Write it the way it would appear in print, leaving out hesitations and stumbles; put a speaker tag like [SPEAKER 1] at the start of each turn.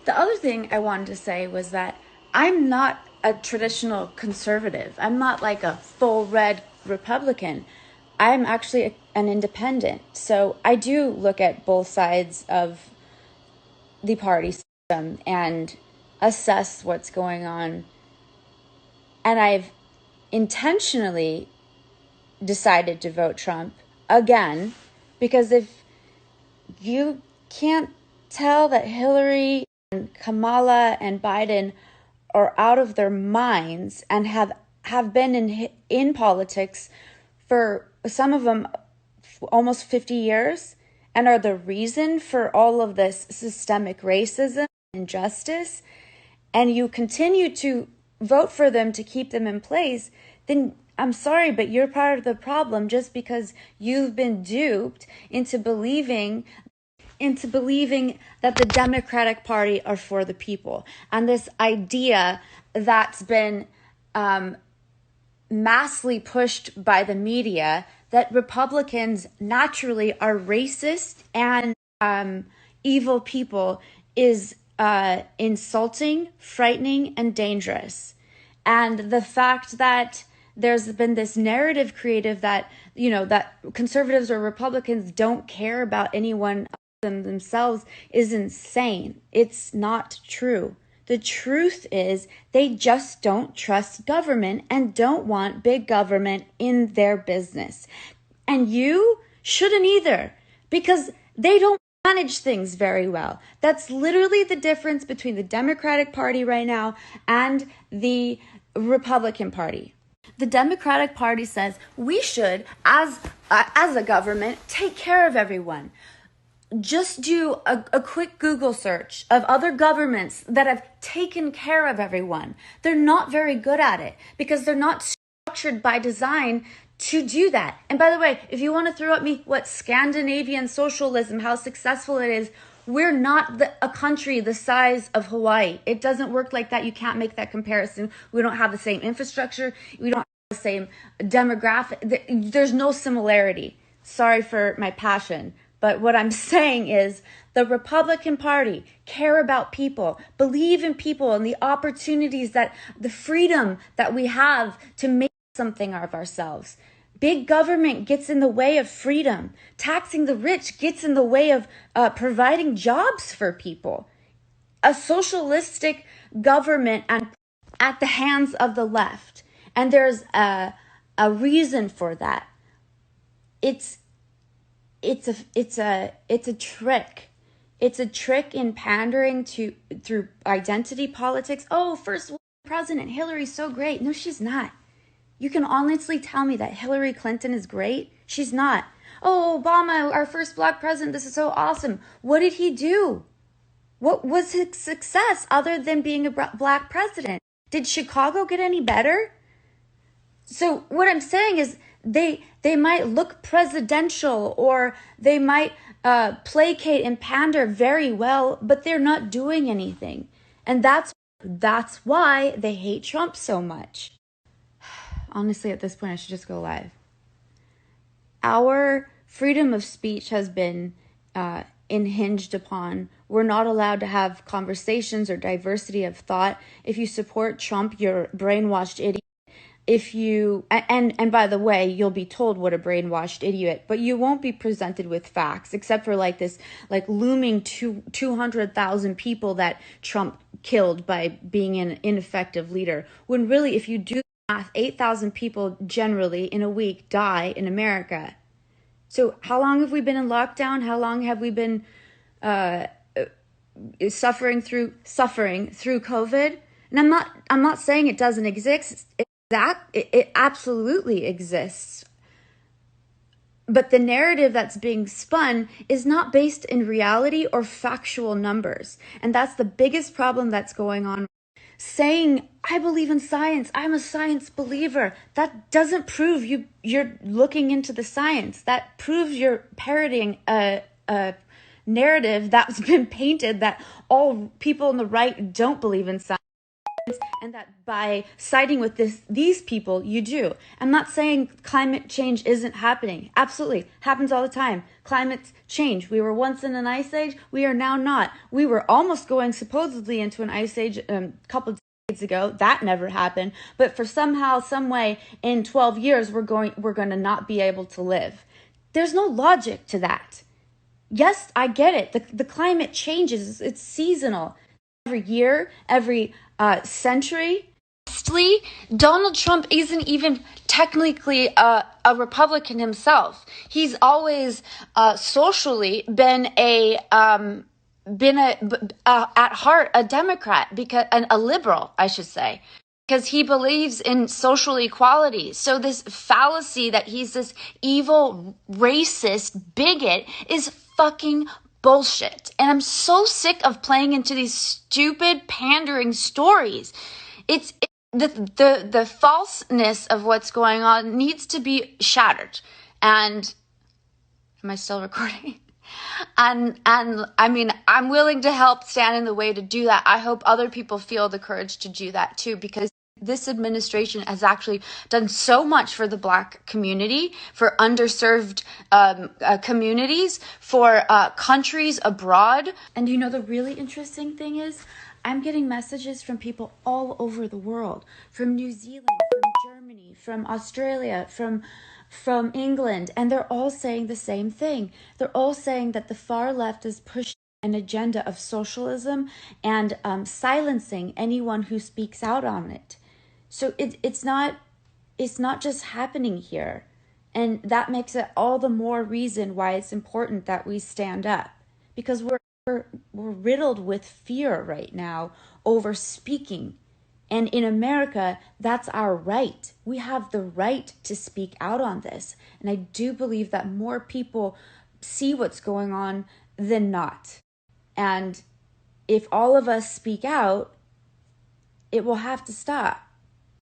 [SPEAKER 1] The other thing I wanted to say was that I'm not a traditional conservative. I'm not like a full red Republican. I'm actually an independent. So I do look at both sides of the party system and assess what's going on. And I've intentionally decided to vote Trump again, because if you can't tell that Hillary and Kamala and Biden are out of their minds and have been in politics for some of them almost 50 years and are the reason for all of this systemic racism and injustice, and you continue to vote for them to keep them in place, then I'm sorry, but you're part of the problem, just because you've been duped into believing that the Democratic Party are for the people. And this idea that's been massively pushed by the media that Republicans naturally are racist and evil people is insulting, frightening, and dangerous. And the fact that there's been this narrative created that, that conservatives or Republicans don't care about anyone themselves is insane. It's not true. The truth is they just don't trust government and don't want big government in their business. And you shouldn't either, because they don't manage things very well. That's literally the difference between the Democratic Party right now and the Republican Party. The Democratic Party says we should, as a government, take care of everyone. Just do a quick Google search of other governments that have taken care of everyone. They're not very good at it because they're not structured by design to do that. And by the way, if you want to throw at me what Scandinavian socialism, how successful it is, we're not a country the size of Hawaii. It doesn't work like that. You can't make that comparison. We don't have the same infrastructure. We don't have the same demographic. There's no similarity. Sorry for my passion. But what I'm saying is the Republican Party care about people, believe in people and the opportunities, that the freedom that we have to make something of ourselves. Big government gets in the way of freedom. Taxing the rich gets in the way of providing jobs for people. A socialistic government and at the hands of the left. And there's a reason for that. It's a trick. It's a trick in pandering through identity politics. Oh, first president, Hillary's so great. No, she's not. You can honestly tell me that Hillary Clinton is great? She's not. Oh, Obama, our first black president, this is so awesome. What did he do? What was his success other than being a black president? Did Chicago get any better? So what I'm saying is they might look presidential, or they might placate and pander very well, but they're not doing anything. And that's why they hate Trump so much. Honestly, at this point, I should just go live. Our freedom of speech has been unhinged upon. We're not allowed to have conversations or diversity of thought. If you support Trump, you're a brainwashed idiot. If you, and by the way, you'll be told what a brainwashed idiot, but you won't be presented with facts, except for this looming 200,000 people that Trump killed by being an ineffective leader. When really, if you do 8,000 people generally in a week die in America. So how long have we been in lockdown? How long have we been suffering through COVID? And I'm not saying it doesn't exist. It absolutely exists. But the narrative that's being spun is not based in reality or factual numbers. And that's the biggest problem that's going on. Saying, I believe in science, I'm a science believer, that doesn't prove you're looking into the science. That proves you're parroting a narrative that's been painted that all people on the right don't believe in science. and that by siding with these people, you do. I'm not saying climate change isn't happening. Absolutely. Happens all the time. Climate change. We were once in an ice age. We are now not. We were almost going supposedly into an ice age a couple of decades ago. That never happened. But for somehow, some way, in 12 years, we're going to not be able to live. There's no logic to that. Yes, I get it. The climate changes. It's seasonal. Every year, every century. Lastly, Donald Trump isn't even technically a Republican himself. He's always socially been at heart a Democrat, a liberal, I should say, because he believes in social equality. So this fallacy that he's this evil, racist bigot is fucking bullshit. And I'm so sick of playing into these stupid pandering stories. It's the falseness of what's going on needs to be shattered. And am I still recording? And I mean, I'm willing to help stand in the way to do that. I hope other people feel the courage to do that too, because this administration has actually done so much for the Black community, for underserved communities, for countries abroad. And you know, the really interesting thing is, I'm getting messages from people all over the world, from New Zealand, from Germany, from Australia, from England, and they're all saying the same thing. They're all saying that the far left is pushing an agenda of socialism and silencing anyone who speaks out on it. So it's not just happening here. And that makes it all the more reason why it's important that we stand up, because we're riddled with fear right now over speaking. And in America, that's our right. We have the right to speak out on this. And I do believe that more people see what's going on than not. And if all of us speak out, it will have to stop.